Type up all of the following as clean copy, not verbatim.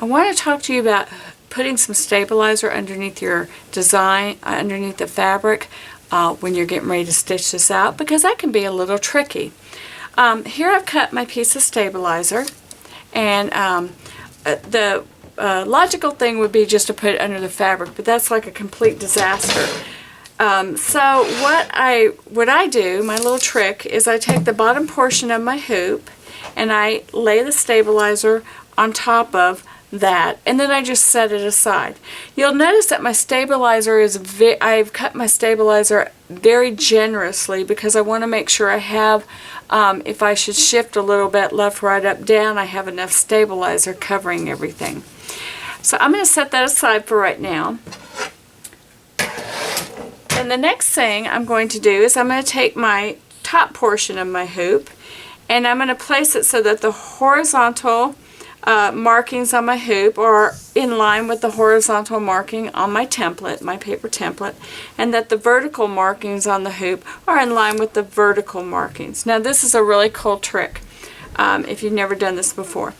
want to talk to you about putting some stabilizer underneath your design, underneath the fabric when you're getting ready to stitch this out, because that can be a little tricky. Here I've cut my piece of stabilizer, and the logical thing would be just to put it under the fabric, but that's like a complete disaster. So what I do, my little trick, is I take the bottom portion of my hoop and I lay the stabilizer on top of that, and then I just set it aside. You'll notice that my stabilizer is I've cut my stabilizer very generously because I want to make sure I have, if I should shift a little bit left, right, up, down, I have enough stabilizer covering everything. So I'm going to set that aside for right now. And the next thing I'm going to do is I'm going to take my top portion of my hoop and I'm going to place it so that the horizontal markings on my hoop are in line with the horizontal marking on my template, my paper template, and that the vertical markings on the hoop are in line with the vertical markings. Now this is a really cool trick if you've never done this before.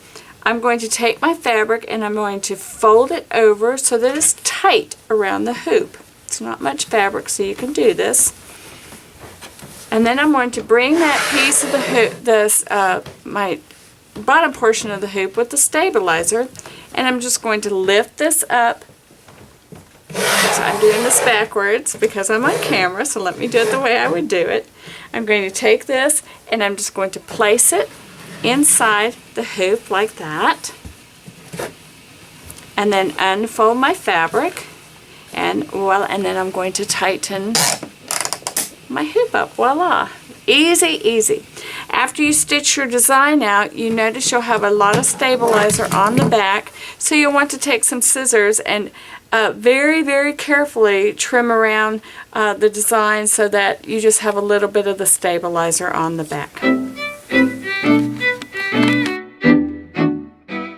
I'm going to take my fabric and I'm going to fold it over so that it's tight around the hoop. It's not much fabric, so you can do this. And then I'm going to bring that piece of the hoop, my bottom portion of the hoop with the stabilizer, and I'm just going to lift this up. So I'm doing this backwards because I'm on camera, so let me do it the way I would do it. I'm going to take this and I'm just going to place it inside the hoop like that, and then unfold my fabric, and then I'm going to tighten my hoop up. Voila! Easy, easy. After you stitch your design out, you notice you'll have a lot of stabilizer on the back, so you'll want to take some scissors and very, very carefully trim around the design so that you just have a little bit of the stabilizer on the back.